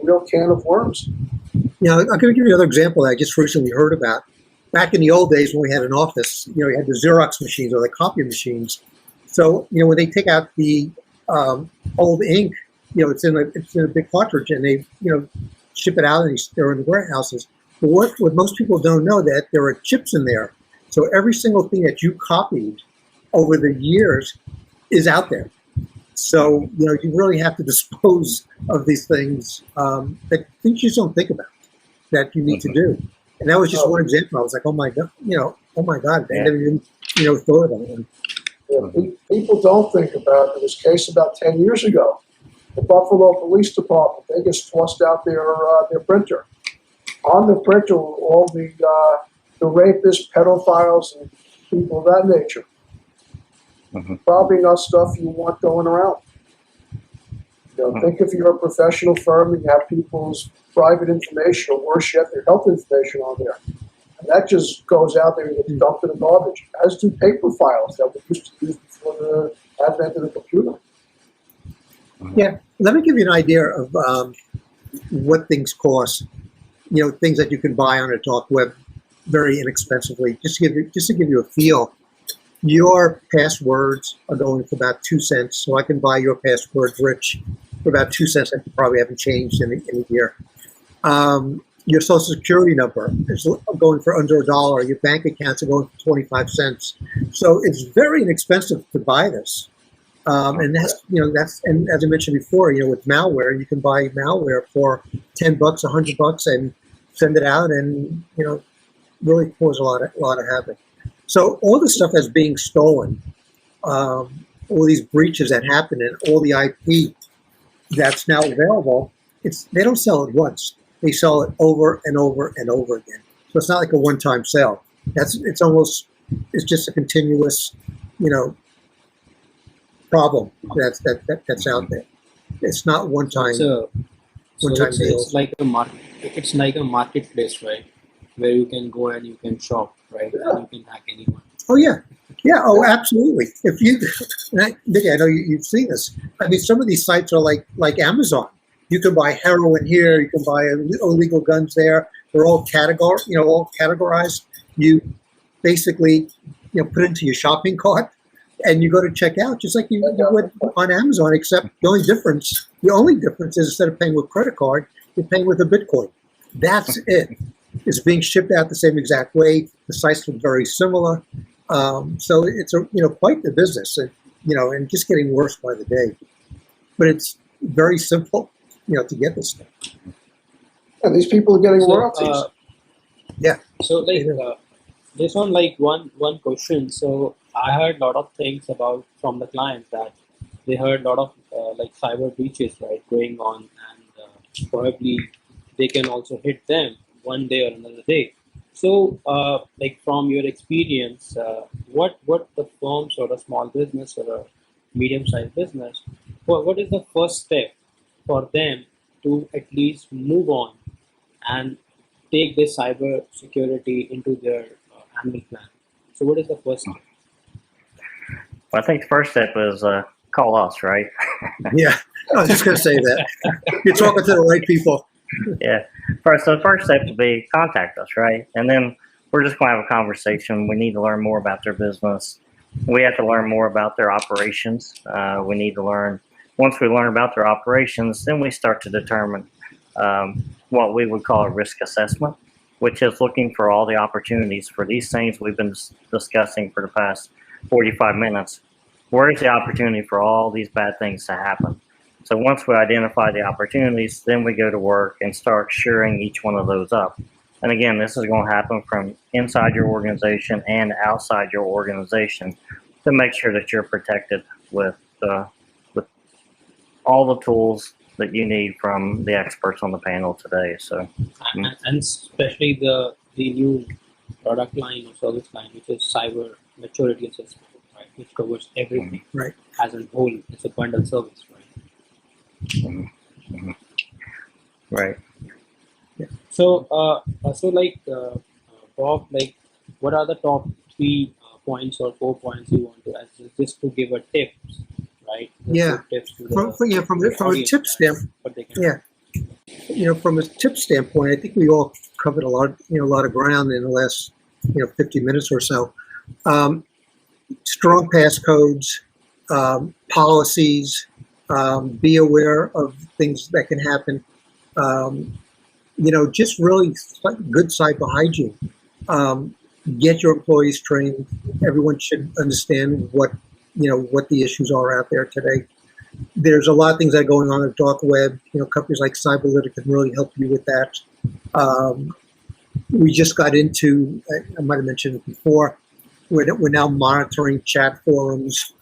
real can of worms. I'm going to give you another example that I just recently heard about. Back in the old days when we had an office, you had the Xerox machines or the copy machines. So, when they take out the old ink, it's in a big cartridge, and they, ship it out, and they're in the warehouses. But what most people don't know, that there are chips in there. So every single thing that you copied over the years is out there. So, you really have to dispose of these things that things you just don't think about that you need to do. And that was just one example. I was like, oh my God, they never even, thought about it. Yeah, people don't think about it. There was a case about 10 years ago. The Buffalo Police Department, they just tossed out their printer. On the printer were all the rapists, pedophiles, and people of that nature. Mm-hmm. Probably not stuff you want going around. Think if you're a professional firm and you have people's private information, or worse yet, their health information on there. And that just goes out there and gets dumped in the garbage, as do paper files that we used to use before the advent of the computer. Yeah, let me give you an idea of what things cost. Things that you can buy on a dark web very inexpensively. Just to give you a feel, your passwords are going for about 2 cents. So I can buy your password, Rich, for about 2 cents. I probably haven't changed in a year. Your social security number is going for under $1. Your bank accounts are going for 25 cents. So it's very inexpensive to buy this. And and as I mentioned before, with malware, you can buy malware for $10, $100, and send it out, and really cause a lot of havoc. So all the stuff that's being stolen, all these breaches that happen, and all the IP that's now available, they don't sell it once. They sell it over and over and over again. So it's not like a one-time sale. It's just a continuous, problem that's out there. It's not one time. It's like a market. It's like a marketplace, right? Where you can go and you can shop, right? Yeah. And you can hack anyone. Oh yeah. Oh, absolutely. If you, Nicky, I know you've seen this. I mean, some of these sites are like Amazon. You can buy heroin here. You can buy illegal guns there. They're all categorized. You basically, put it into your shopping cart, and you go to check out, just like you would on Amazon, except the only difference is instead of paying with credit card, you're paying with a Bitcoin. That's it. It's being shipped out the same exact way. The sites look very similar. So it's quite the business, and just getting worse by the day. But it's very simple, to get this stuff. And these people are getting royalties. So this one one question. So I heard a lot of things from the clients that they heard a lot of cyber breaches going on, and probably they can also hit them one day or another day. So from your experience, what the firms or a small business or a medium-sized business, what is the first step for them to at least move on and take this cyber security into their annual plan? So what is the first step? Well, I think the first step is call us, right? Yeah, I was just going to say that. You're talking to the right people. Yeah. So the first step would be contact us, right? And then we're just going to have a conversation. We need to learn more about their business. We have to learn more about their operations. We need to learn, once we learn about their operations, then we start to determine what we would call a risk assessment, which is looking for all the opportunities for these things we've been discussing for the past 45 minutes. Where is the opportunity for all these bad things to happen? So once we identify the opportunities, then we go to work and start shoring each one of those up. And again, this is going to happen from inside your organization and outside your organization to make sure that you're protected with all the tools that you need from the experts on the panel today. So, and especially the new product line or service line, which is cyber maturity assessment, right? Which covers everything, right? As a whole, it's a bundled service, right? Right. Yeah. So, Bob, what are the top 3 points or 4 points you want to, just to give a tips, right? Tips to from a tip standpoint. From a tip standpoint, I think we all covered a lot of ground in the last 50 minutes or so. Strong passcodes, policies, be aware of things that can happen. Just really good cyber hygiene. Get your employees trained. Everyone should understand what the issues are out there today. There's a lot of things that are going on in the dark web. Companies like Cyberlitiker can really help you with that. We just got into, I might have mentioned it before, we're now monitoring chat forums,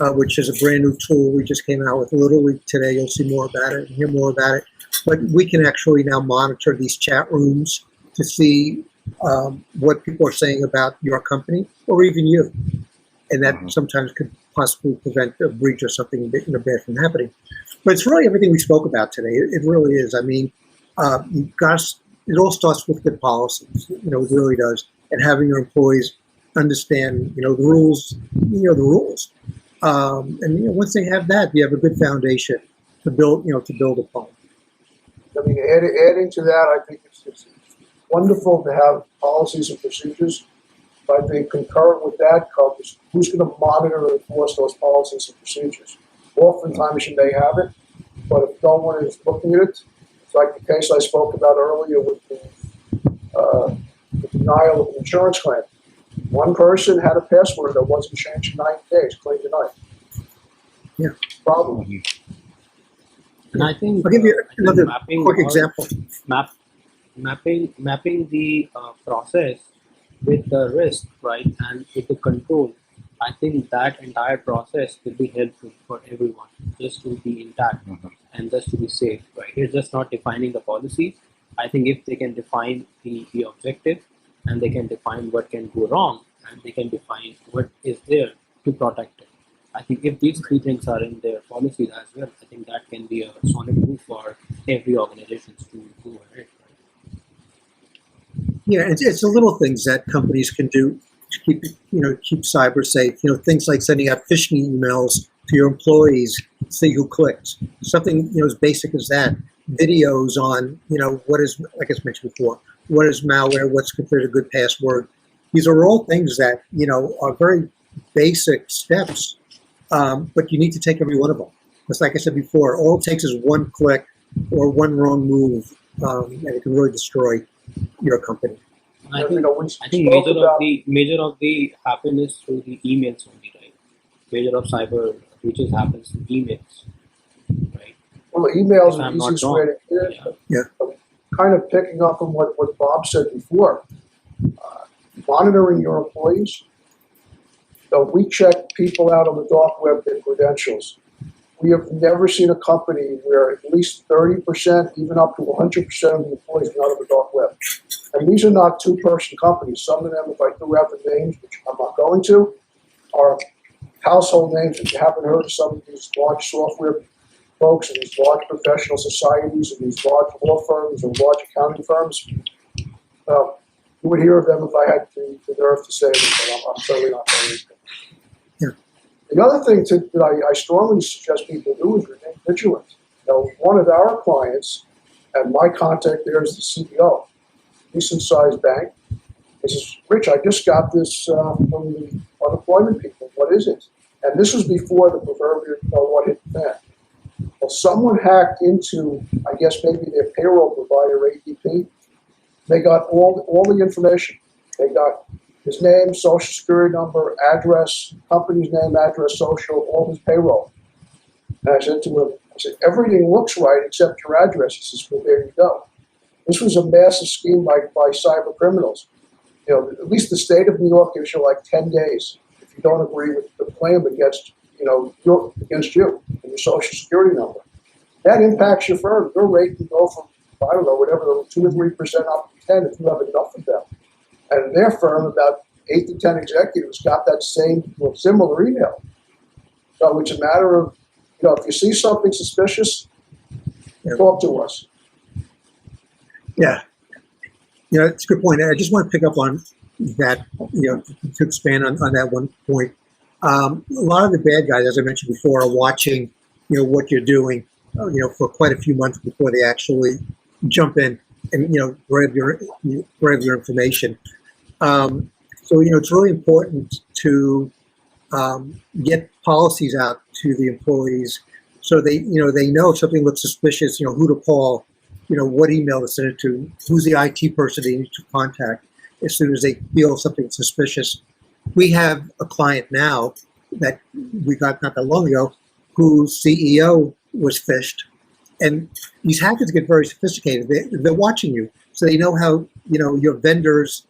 which is a brand new tool we just came out with literally today. You'll see more about it and hear more about it. But we can actually now monitor these chat rooms to see what people are saying about your company or even you. And that sometimes could possibly prevent a breach or something bad from happening. But it's really everything we spoke about today. It really is. I mean, it all starts with good policies. It really does. And having your employees understand, the rules, the rules. And once they have that, you have a good foundation to build upon. I mean, adding to that, I think it's wonderful to have policies and procedures. But I think concurrent with that comes who's going to monitor and enforce those policies and procedures. Oftentimes you may have it, but if no one is looking at it, it's like the case I spoke about earlier with the denial of an insurance claim. One person had a password that wasn't changed in 90 days, claimed denied. Yeah. Problem. And I think I'll give you another quick example. Mapping the process with the risk, right, and with the control. I think that entire process will be helpful for everyone, just to be intact and just to be safe, right? It's just not defining the policies. I think if they can define the objective and they can define what can go wrong and they can define what is there to protect it. I think if these 3 things are in their policies as well, I think that can be a solid move for every organization to go ahead. Right? Yeah, it's the little things that companies can do to keep cyber safe. Things like sending out phishing emails to your employees, see who clicks. Something as basic as that. Videos on what is, like I mentioned before, what is malware, what's considered a good password. These are all things that, are very basic steps, but you need to take every one of them. Just like I said before, all it takes is one click or one wrong move, and it can really destroy your company. I You think know, we I think spoke about- major of the happiness through the emails only, right? Major of cyber breaches happens through emails, right? Well, the emails If are I'm the not easiest wrong. way to get it. Yeah. Kind of picking up on what Bob said before, monitoring your employees. So we check people out on the dark web, their credentials. We have never seen a company where at least 30%, even up to 100% of the employees are not on the dark web. And these are not two-person companies. Some of them, if I threw out the names, which I'm not going to, are household names. If you haven't heard of some of these large software folks and these large professional societies and these large law firms or large accounting firms, you would hear of them if I had the nerve to say them, but I'm certainly not going to. Yeah. The other thing that I strongly suggest people do is remain vigilant. One of our clients, and my contact there is the CEO, decent-sized bank. He says, Rich, I just got this from the unemployment people. What is it? And this was before the proverbial what hit the fan. Well, someone hacked into, I guess maybe their payroll provider, ADP. They got all the information. They got his name, social security number, address, company's name, address, social, all his payroll. And I said to him, everything looks right except your address. He says, well, there you go. This was a massive scheme by cyber criminals. At least the state of New York gives you like 10 days if you don't agree with the claim against you and your social security number. That impacts your firm. Your rate can go from, I don't know, whatever, 2 or 3% up to 10 if you have enough of them. And their firm, about 8 to 10 executives got that same or similar email. So it's a matter of, if you see something suspicious, talk to us. Yeah. It's a good point. I just want to pick up on that, to expand on that one point. A lot of the bad guys, as I mentioned before, are watching, what you're doing, for quite a few months before they actually jump in and, grab your information. So, it's really important to get policies out to the employees so they know if something looks suspicious, who to call, what email to send it to, who's the IT person they need to contact as soon as they feel something suspicious. We have a client now that we got not that long ago whose CEO was phished. And these hackers get very sophisticated. They're watching you. So they know how, your vendors,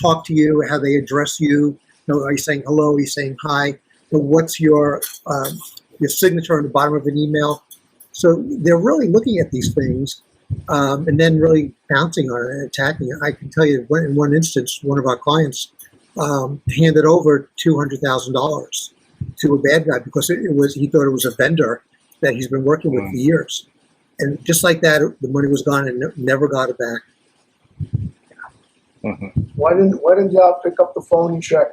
talk to you, how they address you. Are you saying hello? Are you saying hi? What's your signature on the bottom of an email? So they're really looking at these things and then really pouncing on it and attacking it. I can tell you in one instance, one of our clients handed over $200,000 to a bad guy because he thought it was a vendor that he's been working with for years. And just like that, the money was gone and never got it back. Mm-hmm. Why didn't you pick up the phone and check?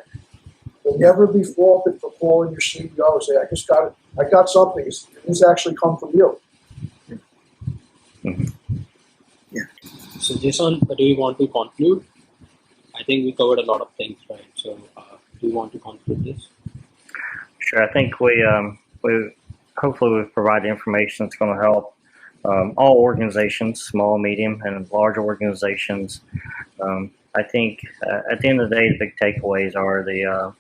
You'll never be faulted for calling your CEO and say, I got something. This actually come from you. Mm-hmm. Yeah. So Jason, do you want to conclude? I think we covered a lot of things, right? So do you want to conclude this? Sure. I think we hopefully we provide the information that's going to help all organizations, small, medium, and large organizations. I think at the end of the day, the big takeaways are the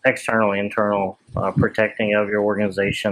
external, internal protecting of your organization.